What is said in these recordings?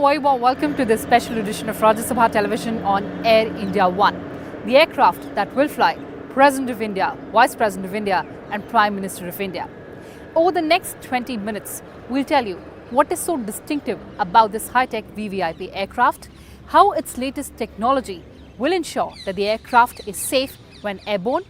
very warm welcome to this special edition of Rajya Sabha Television on Air India One, the aircraft that will fly President of India, Vice President of India and Prime Minister of India. Over the next 20 minutes, we'll tell you what is so distinctive about this high-tech VVIP aircraft, how its latest technology will ensure that the aircraft is safe when airborne.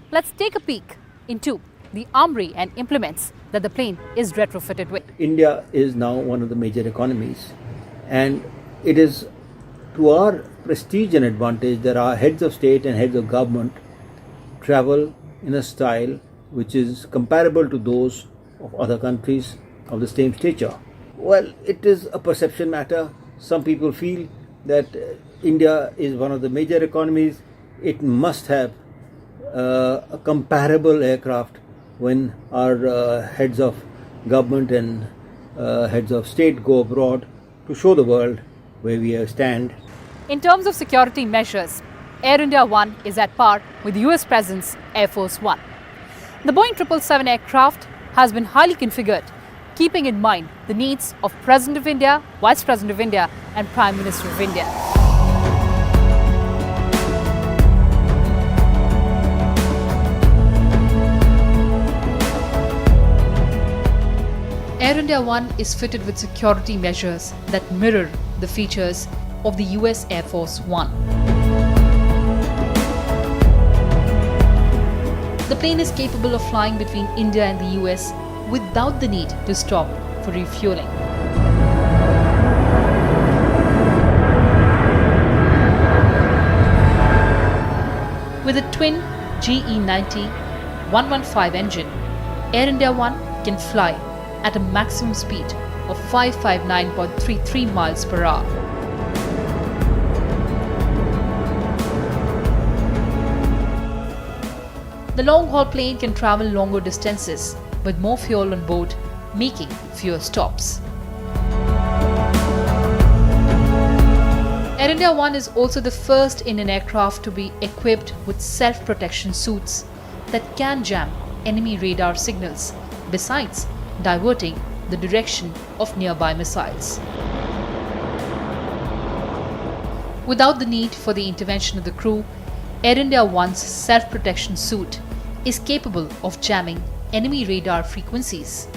Let's take a peek into the armory and implements that the plane is retrofitted with. India is now one of the major economies, and it is to our prestige and advantage that our heads of state and heads of government travel in a style which is comparable to those of other countries of the same stature. Well, it is a perception matter. Some people feel that India is one of the major economies. It must have a comparable aircraft when our heads of government and heads of state go abroad to show the world where we stand. In terms of security measures, Air India One is at par with the US President's Air Force One. The Boeing 777 aircraft has been highly configured, keeping in mind the needs of President of India, Vice President of India and Prime Minister of India. Air India One is fitted with security measures that mirror the features of the US Air Force One. The plane is capable of flying between India and the US without the need to stop for refueling. With a twin GE90-115 engine, Air India One can fly at a maximum speed of 559.33 miles per hour. The long-haul plane can travel longer distances with more fuel on board, making fewer stops. Air India One is also the first Indian aircraft to be equipped with self-protection suits that can jam enemy radar signals, besides diverting the direction of nearby missiles. Without the need for the intervention of the crew, Air India One's self-protection suit is capable of jamming enemy radar frequencies,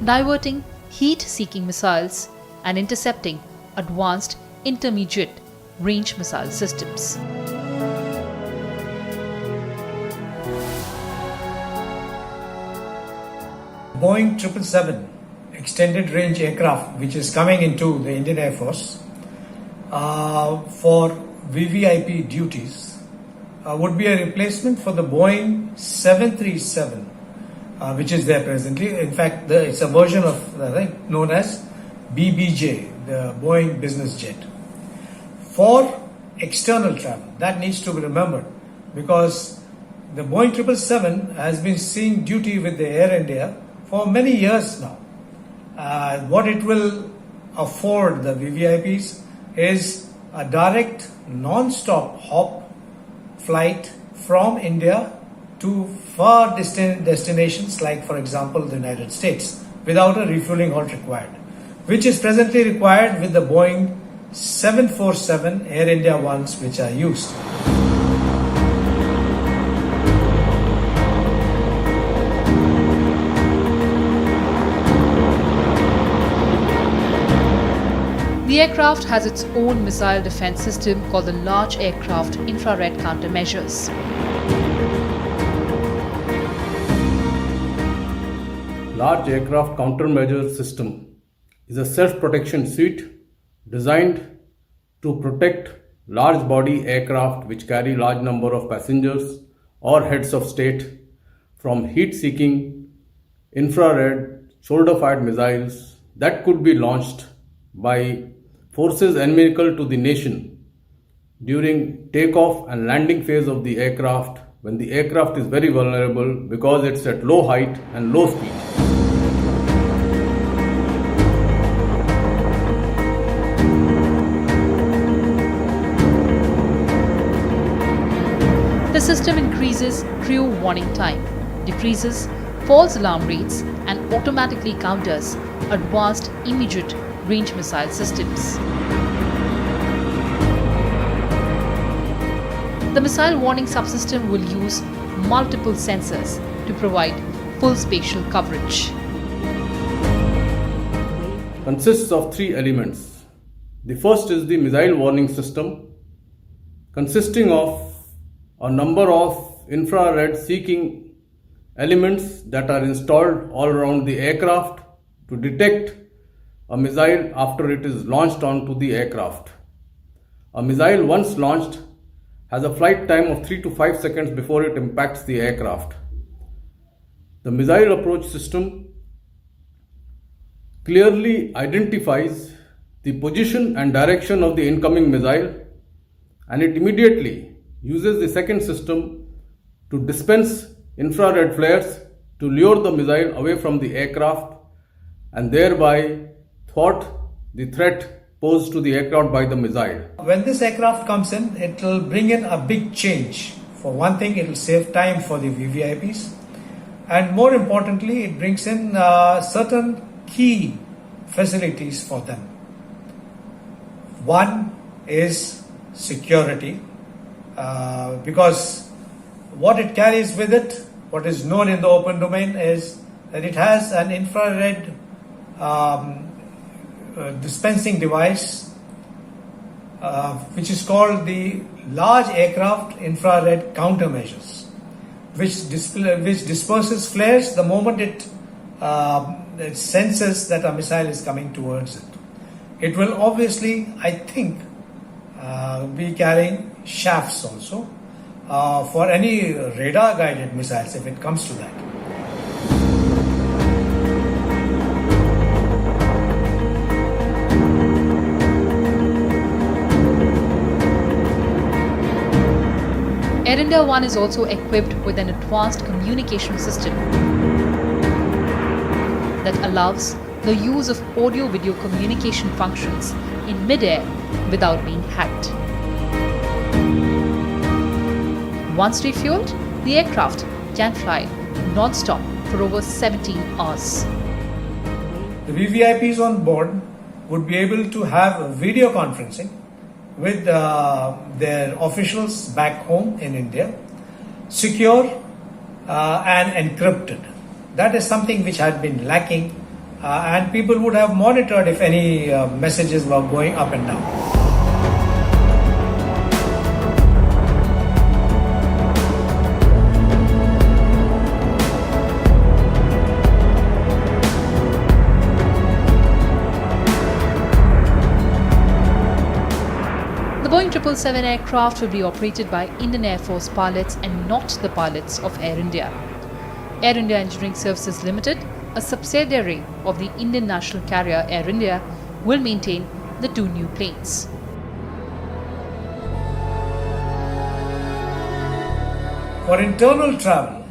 diverting heat-seeking missiles and intercepting advanced intermediate range missile systems. Boeing 777 extended range aircraft, which is coming into the Indian Air Force for VVIP duties, would be a replacement for the Boeing 737, which is there presently. In fact, it's a version of known as BBJ, the Boeing business jet. For external travel, that needs to be remembered, because the Boeing 777 has been seeing duty with the Air India for many years now. What it will afford the VVIPs is a direct non-stop hop flight from India to far distant destinations, like for example the United States, without a refueling halt required, which is presently required with the Boeing 747 Air India Ones which are used. The aircraft has its own missile defense system called the Large Aircraft Infrared Countermeasures. Large Aircraft Countermeasures System is a self-protection suite designed to protect large body aircraft which carry large number of passengers or heads of state from heat-seeking infrared shoulder-fired missiles that could be launched by forces enemical to the nation during takeoff and landing phase of the aircraft, when the aircraft is very vulnerable because it's at low height and low speed. The system increases crew warning time, decreases false alarm rates and automatically counters advanced immediate range missile systems. The missile warning subsystem will use multiple sensors to provide full spatial coverage. Consists of three elements. The first is the missile warning system, consisting of a number of infrared seeking elements that are installed all around the aircraft to detect a missile after it is launched onto the aircraft. A missile once launched has a flight time of 3 to 5 seconds before it impacts the aircraft. The missile approach system clearly identifies the position and direction of the incoming missile, and it immediately uses the second system to dispense infrared flares to lure the missile away from the aircraft and thereby thwart the threat posed to the aircraft by the missile. When this aircraft comes in, it will bring in a big change. For one thing, it will save time for the VVIPs, and more importantly, it brings in certain key facilities for them. One is security, because what it carries with it, what is known in the open domain, is that it has an infrared dispensing device, which is called the Large Aircraft Infrared Countermeasures, which disperses flares the moment it senses that a missile is coming towards it. It will obviously, I think, be carrying shafts also for any radar guided missiles if it comes to that. Air India 1 is also equipped with an advanced communication system that allows the use of audio-video communication functions in mid-air without being hacked. Once refueled, the aircraft can fly non-stop for over 17 hours. The VVIPs on board would be able to have video conferencing with their officials back home in India, secure and encrypted. That is something which had been lacking, and people would have monitored if any messages were going up and down. The Boeing 777 aircraft will be operated by Indian Air Force pilots and not the pilots of Air India. Air India Engineering Services Limited, a subsidiary of the Indian national carrier Air India, will maintain the two new planes. For internal travel,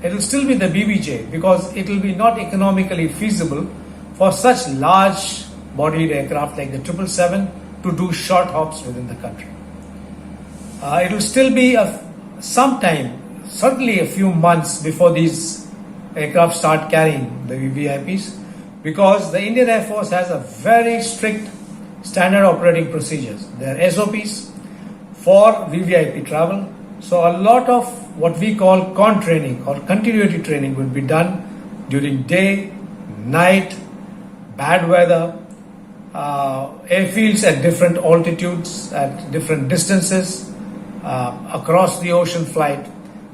it will still be the BBJ because it will be not economically feasible for such large bodied aircraft like the 777 to do short hops within the country. It will still be some time, certainly a few months before these aircraft start carrying the VVIPs, because the Indian Air Force has a very strict standard operating procedures. There are SOPs for VVIP travel. So a lot of what we call con training or continuity training will be done during day, night, bad weather, airfields at different altitudes, at different distances, across the ocean flight.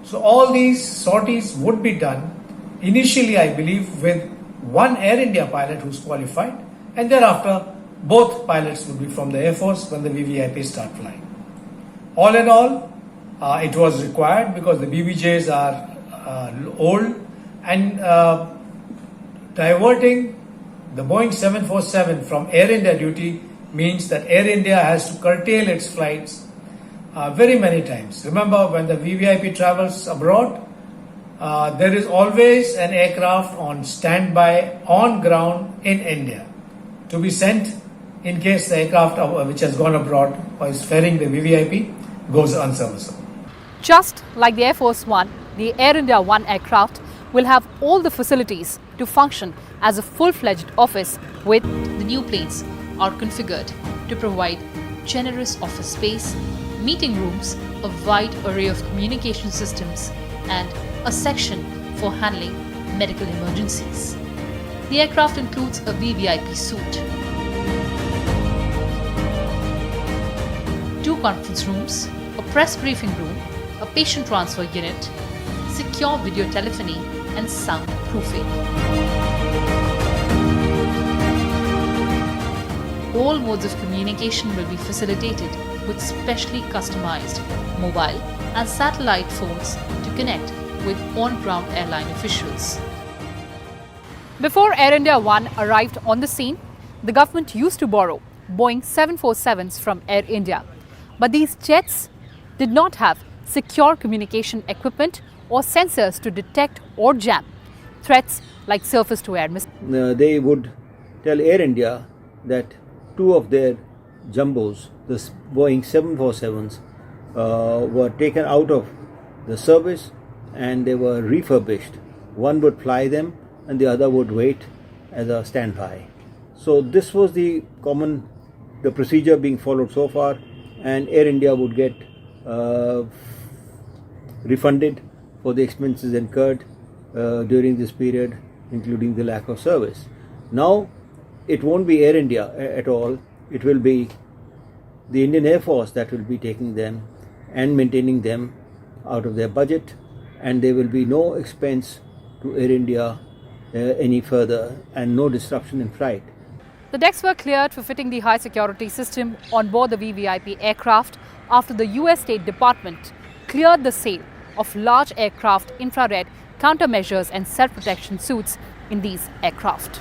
So all these sorties would be done initially, I believe, with one Air India pilot who's qualified, and thereafter both pilots will be from the Air Force when the VVIPs start flying. All in all, it was required because the BBJs are old, and diverting the Boeing 747 from Air India duty means that Air India has to curtail its flights very many times. Remember, when the VVIP travels abroad, there is always an aircraft on standby on ground in India to be sent in case the aircraft which has gone abroad or is ferrying the VVIP goes unserviceable. Just like the Air Force One, the Air India 1 aircraft will have all the facilities to function as a full-fledged office with the new planes are configured to provide generous office space, meeting rooms, a wide array of communication systems, and a section for handling medical emergencies. The aircraft includes a VVIP suite, 2 conference rooms, a press briefing room, a patient transfer unit, secure video telephony, and soundproofing. All modes of communication will be facilitated with specially customized mobile and satellite phones to connect with on-ground airline officials. Before Air India 1 arrived on the scene, the government used to borrow Boeing 747s from Air India. But these jets did not have secure communication equipment or sensors to detect or jam threats like surface-to-air missiles. They would tell Air India that 2 of their jumbos, the Boeing 747s, were taken out of the service and they were refurbished. One would fly them and the other would wait as a standby. So this was the procedure being followed so far, and Air India would get refunded for the expenses incurred during this period, including the lack of service. Now it won't be Air India at all. It will be the Indian Air Force that will be taking them and maintaining them out of their budget, and there will be no expense to Air India any further, and no disruption in flight. The decks were cleared for fitting the high security system on board the VVIP aircraft after the US State Department cleared the sale of large aircraft infrared countermeasures and self-protection suits in these aircraft.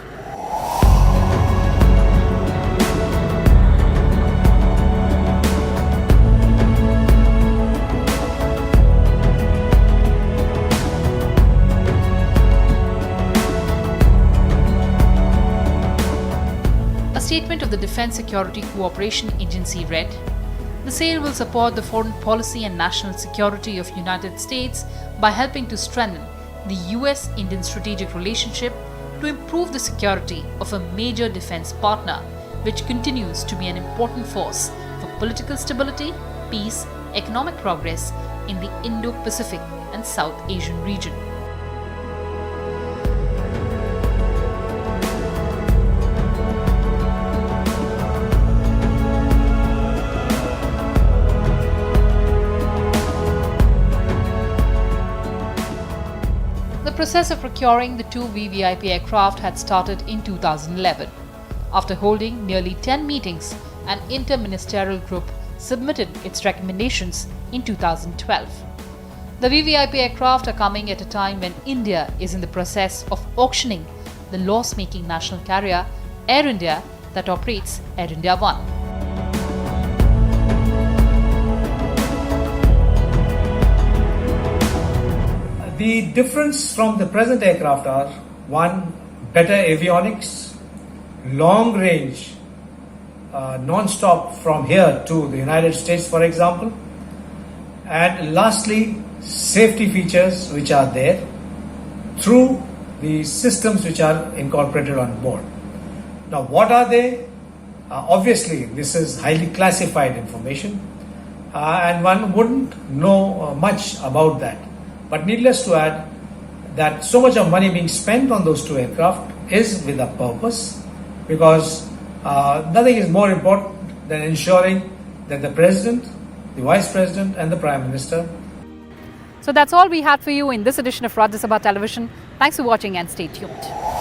A statement of the Defence Security Cooperation Agency read, "The sale will support the foreign policy and national security of United States by helping to strengthen the US-Indian strategic relationship to improve the security of a major defence partner, which continues to be an important force for political stability, peace, economic progress in the Indo-Pacific and South Asian region." The process of procuring the 2 VVIP aircraft had started in 2011. After holding nearly 10 meetings, an inter-ministerial group submitted its recommendations in 2012. The VVIP aircraft are coming at a time when India is in the process of auctioning the loss-making national carrier Air India that operates Air India 1. The difference from the present aircraft are: 1, better avionics, long range, non-stop from here to the United States, for example, and lastly, safety features which are there through the systems which are incorporated on board. Now, what are they? Obviously, this is highly classified information, and one wouldn't know much about that. But needless to add that so much of money being spent on those 2 aircraft is with a purpose, because nothing is more important than ensuring that the President, the Vice President and the Prime Minister. So that's all we had for you in this edition of Rajya Sabha Television. Thanks for watching and stay tuned.